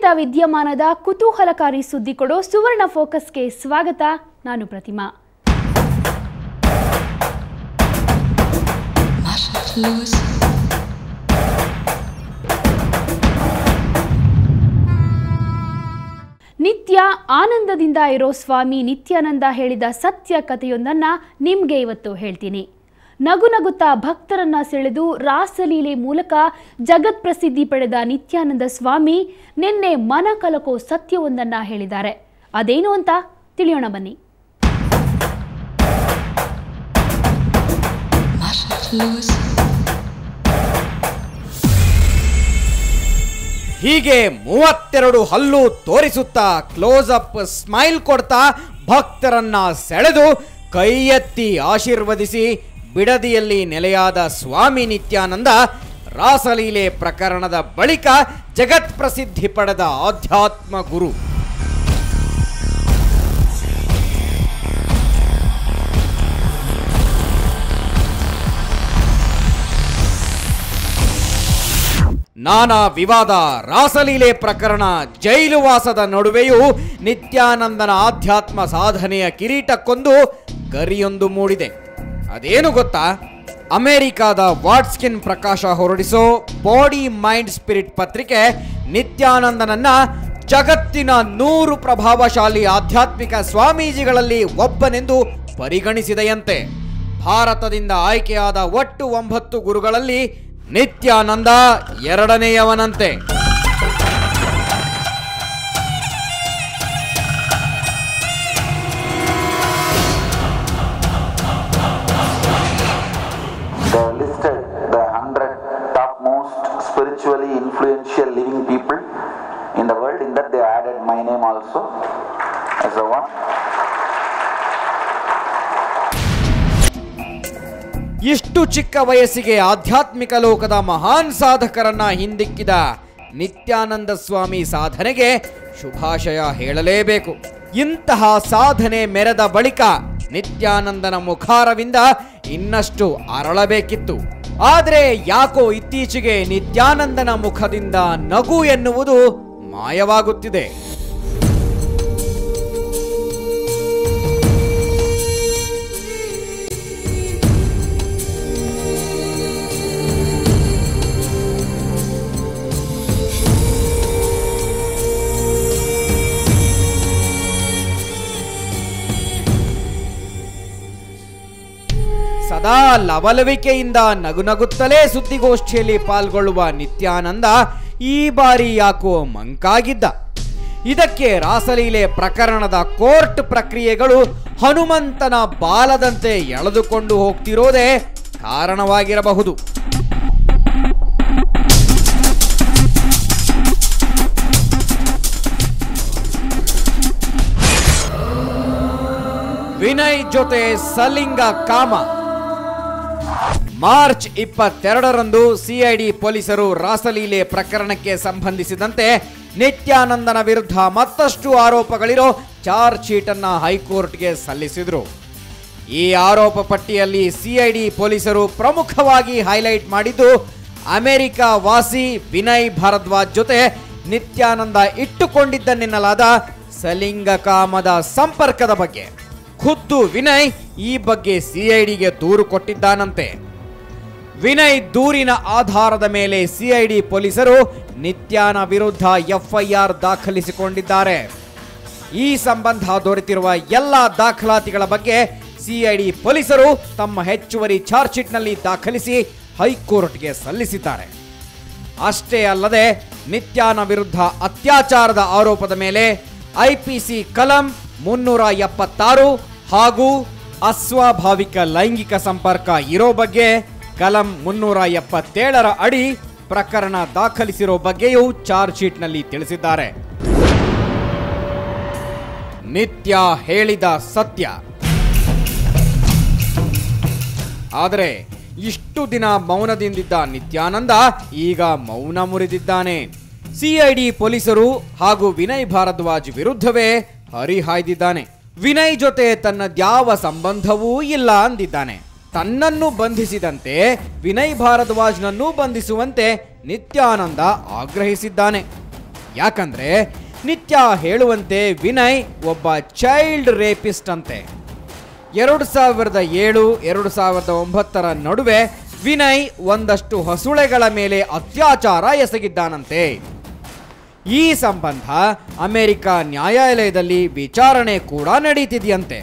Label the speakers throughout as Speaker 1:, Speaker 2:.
Speaker 1: ಪ್ರಚಲಿತ ವಿದ್ಯಮಾನದ ಕುತೂಹಲಕಾರಿ ಸುದ್ದಿ ಕೊಡೋ ಸುವರ್ಣ ಫೋಕಸ್ಗೆ ಸ್ವಾಗತ. ನಾನು ಪ್ರತಿಮಾ. ನಿತ್ಯ ಆನಂದದಿಂದ ಇರೋ ಸ್ವಾಮಿ ನಿತ್ಯಾನಂದ ಹೇಳಿದ ಸತ್ಯ ಕಥೆಯೊಂದನ್ನು ನಿಮಗೆ ಇವತ್ತು ಹೇಳ್ತೀನಿ. ನಗು ನಗುತ್ತಾ ಭಕ್ತರನ್ನ ಸೆಳೆದು ರಾಸಲೀಲೆ ಮೂಲಕ ಜಗತ್ ಪ್ರಸಿದ್ಧಿ ಪಡೆದ ನಿತ್ಯಾನಂದ ಸ್ವಾಮಿ ನಿನ್ನೆ ಮನ ಕಲಕೋ ಸತ್ಯವೊಂದನ್ನ ಹೇಳಿದ್ದಾರೆ. ಅದೇನು ಅಂತ ತಿಳಿಯೋಣ ಬನ್ನಿ.
Speaker 2: ಹೀಗೆ 32 ಹಲ್ಲು ತೋರಿಸುತ್ತಾ ಕ್ಲೋಸ್ ಅಪ್ ಸ್ಮೈಲ್ ಕೊಡ್ತಾ ಭಕ್ತರನ್ನ ಸೆಳೆದು ಕೈ ಎತ್ತಿ ಆಶೀರ್ವದಿಸಿ ಬಿಡದಿಯಲ್ಲಿ ನೆಲೆಯಾದ ಸ್ವಾಮಿ ನಿತ್ಯಾನಂದ ರಾಸಲೀಲೆ ಪ್ರಕರಣದ ಬಳಿಕ ಜಗತ್ ಪ್ರಸಿದ್ಧಿ ಪಡೆದ ಆಧ್ಯಾತ್ಮ ಗುರು. ನಾನಾ ವಿವಾದ, ರಾಸಲೀಲೆ ಪ್ರಕರಣ, ಜೈಲುವಾಸದ ನಡುವೆಯೂ ನಿತ್ಯಾನಂದನ ಆಧ್ಯಾತ್ಮ ಸಾಧನೆಯ ಕಿರೀಟಕ್ಕೊಂದು ಗರಿಯೊಂದು ಮೂಡಿದೆ. ಅದೇನು ಗೊತ್ತಾ? ಅಮೆರಿಕಾದ ವಾಟ್ಸ್ಕಿನ್ ಪ್ರಕಾಶ ಹೊರಡಿಸೋ ಬಾಡಿ ಮೈಂಡ್ ಸ್ಪಿರಿಟ್ ಪತ್ರಿಕೆ ನಿತ್ಯಾನಂದನನ್ನ ಜಗತ್ತಿನ 100 ಪ್ರಭಾವಶಾಲಿ ಆಧ್ಯಾತ್ಮಿಕ ಸ್ವಾಮೀಜಿಗಳಲ್ಲಿ ಒಬ್ಬನೆಂದು ಪರಿಗಣಿಸಿದೆಯಂತೆ. ಭಾರತದಿಂದ ಆಯ್ಕೆಯಾದ ಒಟ್ಟು 9 ಗುರುಗಳಲ್ಲಿ Nithyananda 2ನೇಯವನಂತೆ.
Speaker 3: Listed the 100 topmost spiritually influential living people in the world. In that they added my name also as a one.
Speaker 2: ಇಷ್ಟು ಚಿಕ್ಕ ವಯಸ್ಸಿಗೆ ಆಧ್ಯಾತ್ಮಿಕ ಲೋಕದ ಮಹಾನ್ ಸಾಧಕರನ್ನ ಹಿಂದಿಕ್ಕಿದ ನಿತ್ಯಾನಂದ ಸ್ವಾಮಿ ಸಾಧನೆಗೆ ಶುಭಾಶಯ ಹೇಳಲೇಬೇಕು. ಇಂತಹ ಸಾಧನೆ ಮೆರೆದ ಬಳಿಕ ನಿತ್ಯಾನಂದನ ಮುಖಾರವಿಂದ ಇನ್ನಷ್ಟು ಅರಳಬೇಕಿತ್ತು. ಆದರೆ ಯಾಕೋ ಇತ್ತೀಚೆಗೆ ನಿತ್ಯಾನಂದನ ಮುಖದಿಂದ ನಗು ಎನ್ನುವುದು ಮಾಯವಾಗುತ್ತಿದೆ. ಸದಾ ಲವಲವಿಕೆಯಿಂದ ನಗುನಗುತ್ತಲೇ ಸುದ್ದಿಗೋಷ್ಠಿಯಲ್ಲಿ ಪಾಲ್ಗೊಳ್ಳುವ ನಿತ್ಯಾನಂದ ಈ ಬಾರಿ ಯಾಕೋ ಮಂಕಾಗಿದ್ದ. ಇದಕ್ಕೆ ರಾಸಲೀಲೆ ಪ್ರಕರಣದ ಕೋರ್ಟ್ ಪ್ರಕ್ರಿಯೆಗಳು ಹನುಮಂತನ ಬಾಲದಂತೆ ಎಳೆದುಕೊಂಡು ಹೋಗ್ತಿರೋದೇ ಕಾರಣವಾಗಿರಬಹುದು. ವಿನಯ್ ಜೊತೆ ಸಲಿಂಗ ಕಾಮ. ಮಾರ್ಚ್ 22ರಂದು ಸಿಐಡಿ ಪೊಲೀಸರು ರಾಸಲೀಲೆ ಪ್ರಕರಣಕ್ಕೆ ಸಂಬಂಧಿಸಿದಂತೆ ನಿತ್ಯಾನಂದನ ವಿರುದ್ಧ ಮತ್ತಷ್ಟು ಆರೋಪಗಳಿರೋ ಚಾರ್ಜ್ ಶೀಟ್ ಅನ್ನ ಹೈಕೋರ್ಟ್ಗೆ ಸಲ್ಲಿಸಿದ್ರು. ಈ ಆರೋಪ ಪಟ್ಟಿಯಲ್ಲಿ ಸಿಐಡಿ ಪೊಲೀಸರು ಪ್ರಮುಖವಾಗಿ ಹೈಲೈಟ್ ಮಾಡಿದ್ದು ಅಮೆರಿಕ ವಾಸಿ ವಿನಯ್ ಭಾರದ್ವಾಜ್ ಜೊತೆ ನಿತ್ಯಾನಂದ ಇಟ್ಟುಕೊಂಡಿದ್ದನೆನ್ನಲಾದ ಸಲಿಂಗಕಾಮದ ಸಂಪರ್ಕದ ಬಗ್ಗೆ. ಖುದ್ದು ವಿನಯ್ ಈ ಬಗ್ಗೆ ಸಿಐಡಿಗೆ ದೂರು ಕೊಟ್ಟಿದ್ದಾನಂತೆ. ವಿನಯ್ ದೂರಿನ ಆಧಾರದ ಮೇಲೆ ಸಿಐಡಿ ಪೊಲೀಸರು ನಿತ್ಯಾನ ವಿರುದ್ಧ ಎಫ್ಐಆರ್ ದಾಖಲಿಸಿಕೊಂಡಿದ್ದಾರೆ. ಈ ಸಂಬಂಧ ದೊರೆತಿರುವ ಎಲ್ಲ ದಾಖಲಾತಿಗಳ ಬಗ್ಗೆ ಸಿಐಡಿ ಪೊಲೀಸರು ತಮ್ಮ ಹೆಚ್ಚುವರಿ ಚಾರ್ಜ್ ಶೀಟ್ನಲ್ಲಿ ದಾಖಲಿಸಿ ಹೈಕೋರ್ಟ್ಗೆ ಸಲ್ಲಿಸಿದ್ದಾರೆ. ಅಷ್ಟೇ ಅಲ್ಲದೆ ನಿತ್ಯಾನ ವಿರುದ್ಧ ಅತ್ಯಾಚಾರದ ಆರೋಪದ ಮೇಲೆ ಐಪಿಸಿ ಕಲಂ 376 ಹಾಗೂ ಅಸ್ವಾಭಾವಿಕ ಲೈಂಗಿಕ ಸಂಪರ್ಕ ಇರೋ ಬಗ್ಗೆ ಕಲಂ 377ರ ಅಡಿ ಪ್ರಕರಣ ದಾಖಲಿಸಿರೋ ಬಗ್ಗೆಯೂ ಚಾರ್ಜ್ ಶೀಟ್ನಲ್ಲಿ ತಿಳಿಸಿದ್ದಾರೆ. ನಿತ್ಯ ಹೇಳಿದ ಸತ್ಯ. ಆದರೆ ಇಷ್ಟು ದಿನ ಮೌನದಿಂದಿದ್ದ ನಿತ್ಯಾನಂದ ಈಗ ಮೌನ ಮುರಿದಿದ್ದಾನೆ. ಸಿಐಡಿ ಪೊಲೀಸರು ಹಾಗೂ ವಿನಯ್ ಭಾರದ್ವಾಜ್ ವಿರುದ್ಧವೇ ಹರಿಹಾಯ್ದಿದ್ದಾನೆ. ವಿನಯ್ ಜೊತೆ ತನ್ನದ್ಯಾವ ಸಂಬಂಧವೂ ಇಲ್ಲ ಅಂದಿದ್ದಾನೆ. ತನ್ನನ್ನು ಬಂಧಿಸಿದಂತೆ ವಿನಯ್ ಭಾರದ್ವಾಜ್ನನ್ನೂ ಬಂಧಿಸುವಂತೆ ನಿತ್ಯಾನಂದ ಆಗ್ರಹಿಸಿದ್ದಾನೆ. ಯಾಕಂದ್ರೆ ನಿತ್ಯ ಹೇಳುವಂತೆ ವಿನಯ್ ಒಬ್ಬ ಚೈಲ್ಡ್ ರೇಪಿಸ್ಟ್ ಅಂತೆ. 2007 2009 ನಡುವೆ ವಿನಯ್ ಒಂದಷ್ಟು ಹಸುಳೆಗಳ ಮೇಲೆ ಅತ್ಯಾಚಾರ ಎಸಗಿದ್ದಾನಂತೆ. ಈ ಸಂಬಂಧ ಅಮೆರಿಕ ನ್ಯಾಯಾಲಯದಲ್ಲಿ ವಿಚಾರಣೆ ಕೂಡ ನಡೀತಿದೆಯಂತೆ.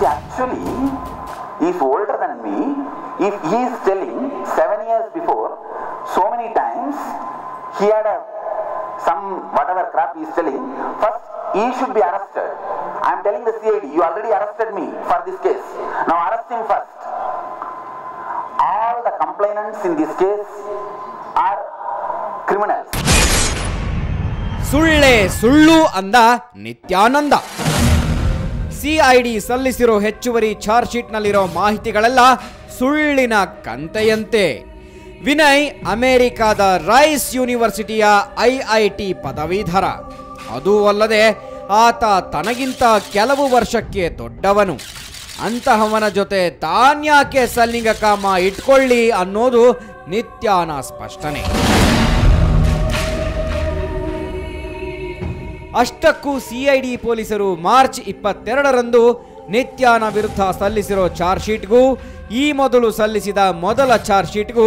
Speaker 3: Actually, he is older than me. If he is telling 7 years before, so many times he had some whatever crap he is telling. First, he should be arrested. I am telling the CID, you already arrested me for this case. Now arrest him first. All the complainants in this case are criminals.
Speaker 2: ಸುಳ್ಳೆ ಸುಳ್ಳು ಅಂದ Nithyananda. CID ಸಲ್ಲಿಸಿರೋ ಹೆಚ್ಚುವರಿ charge ಶೀಟ್ನಲ್ಲಿರೋ ಮಾಹಿತಿಗಳೆಲ್ಲ ಸುಳ್ಳಿನ ಕಂತೆಯಂತೆ. ವಿನಯ್ ಅಮೆರಿಕಾದ rice ಯೂನಿವರ್ಸಿಟಿಯ IIT ಪದವೀಧರ. ಅದೂ ಅಲ್ಲದೆ ಆತ ತನಗಿಂತ ಕೆಲವು ವರ್ಷಕ್ಕೆ ದೊಡ್ಡವನು. ಅಂತಹವನ ಜೊತೆ ತಾನ್ಯಾಕೆ ಸಲಿಂಗಕಾಮ ಇಟ್ಕೊಳ್ಳಿ ಅನ್ನೋದು ನಿತ್ಯಾನ ಸ್ಪಷ್ಟನೆ. ಅಷ್ಟಕ್ಕೂ ಸಿಐಡಿ ಪೊಲೀಸರು ಮಾರ್ಚ್ 22ರಂದು ನಿತ್ಯಾನ ವಿರುದ್ಧ ಸಲ್ಲಿಸಿರೋ ಚಾರ್ಜ್ ಶೀಟ್ಗೂ ಈ ಮೊದಲು ಸಲ್ಲಿಸಿದ ಮೊದಲ ಚಾರ್ಜ್ ಶೀಟ್ಗೂ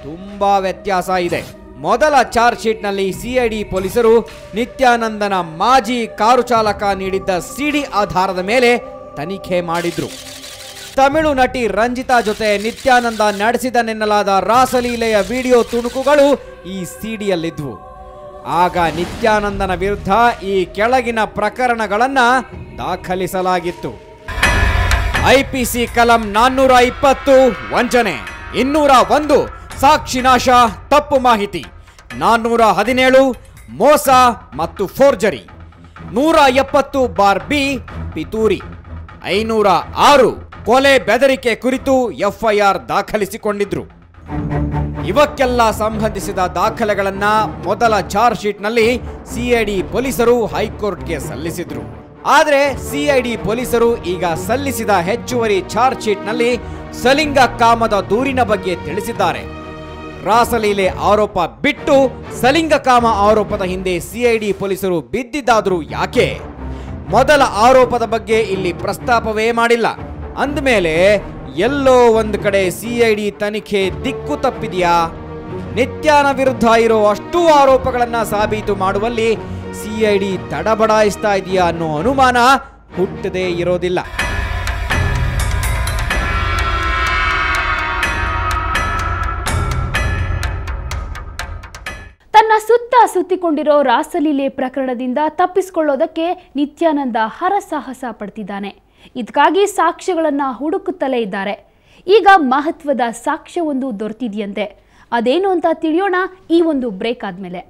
Speaker 2: ತುಂಬಾ ವ್ಯತ್ಯಾಸ ಇದೆ. ಮೊದಲ ಚಾರ್ಜ್ ಶೀಟ್ನಲ್ಲಿ ಸಿಐಡಿ ಪೊಲೀಸರು ನಿತ್ಯಾನಂದನ ಮಾಜಿ ಕಾರು ಚಾಲಕ ನೀಡಿದ್ದ CD ಆಧಾರದ ಮೇಲೆ ತನಿಖೆ ಮಾಡಿದ್ರು. ತಮಿಳು ನಟಿ ರಂಜಿತಾ ಜೊತೆ ನಿತ್ಯಾನಂದ ನಡೆಸಿದನೆನ್ನಲಾದ ರಾಸಲೀಲೆಯ ವಿಡಿಯೋ ತುಣುಕುಗಳು ಈ CDಯಲ್ಲಿದ್ವು. ಆಗ ನಿತ್ಯಾನಂದನ ವಿರುದ್ಧ ಈ ಕೆಳಗಿನ ಪ್ರಕರಣಗಳನ್ನ ದಾಖಲಿಸಲಾಗಿತ್ತು. IPC ಕಲಂ 420 ವಂಚನೆ, 201 ಸಾಕ್ಷಿ ನಾಶ ತಪ್ಪು ಮಾಹಿತಿ, 417 ಮೋಸ ಮತ್ತು ಫೋರ್ಜರಿ, 170(b) ಪಿತೂರಿ, 506 ಕೊಲೆ ಬೆದರಿಕೆ ಕುರಿತು FIR ದಾಖಲಿಸಿಕೊಂಡಿದ್ರು. ಇವಕ್ಕೆಲ್ಲ ಸಂಬಂಧಿಸಿದ ದಾಖಲೆಗಳನ್ನ ಮೊದಲ ಚಾರ್ಜ್ ಶೀಟ್ನಲ್ಲಿ ಸಿಐಡಿ ಪೊಲೀಸರು ಹೈಕೋರ್ಟ್ಗೆ ಸಲ್ಲಿಸಿದ್ರು. ಆದರೆ ಸಿಐಡಿ ಪೊಲೀಸರು ಈಗ ಸಲ್ಲಿಸಿದ ಹೆಚ್ಚುವರಿ ಚಾರ್ಜ್ ಶೀಟ್ನಲ್ಲಿ ಸಲಿಂಗ ಕಾಮದ ದೂರಿನ ಬಗ್ಗೆ ತಿಳಿಸಿದ್ದಾರೆ. ರಾಸಲೀಲೆ ಆರೋಪ ಬಿಟ್ಟು ಸಲಿಂಗಕಾಮ ಆರೋಪದ ಹಿಂದೆ ಸಿಐಡಿ ಪೊಲೀಸರು ಬಿದ್ದಿದ್ದಾದ್ರೂ ಯಾಕೆ? ಮೊದಲ ಆರೋಪದ ಬಗ್ಗೆ ಇಲ್ಲಿ ಪ್ರಸ್ತಾಪವೇ ಮಾಡಿಲ್ಲ. ಅಂದಮೇಲೆ ಎಲ್ಲೋ ಒಂದು ಕಡೆ ಸಿಐಡಿ ತನಿಖೆ ದಿಕ್ಕು ತಪ್ಪಿದೆಯಾ? ನಿತ್ಯಾನ ವಿರುದ್ಧ ಇರೋ ಅಷ್ಟೂ ಆರೋಪಗಳನ್ನ ಸಾಬೀತು ಮಾಡುವಲ್ಲಿ ಸಿಐಡಿ ತಡಬಡಾಯಿಸ್ತಾ ಇದೆಯಾ ಅನ್ನೋ ಅನುಮಾನ ಹುಟ್ಟದೇ ಇರೋದಿಲ್ಲ.
Speaker 1: ತನ್ನ ಸುತ್ತ ಸುತ್ತಿಕೊಂಡಿರೋ ರಾಸಲೀಲೆ ಪ್ರಕರಣದಿಂದ ತಪ್ಪಿಸಿಕೊಳ್ಳೋದಕ್ಕೆ ನಿತ್ಯಾನಂದ ಹರಸಾಹಸ ಪಡ್ತಿದ್ದಾನೆ. ಇದಕ್ಕಾಗಿ ಸಾಕ್ಷ್ಯಗಳನ್ನ ಹುಡುಕುತ್ತಲೇ ಇದ್ದಾರೆ. ಈಗ ಮಹತ್ವದ ಸಾಕ್ಷ್ಯವೊಂದು ದೊರೆತಿದೆಯಂತೆ. ಅದೇನು ಅಂತ ತಿಳಿಯೋಣ ಈ ಒಂದು ಬ್ರೇಕ್ ಆದ್ಮೇಲೆ.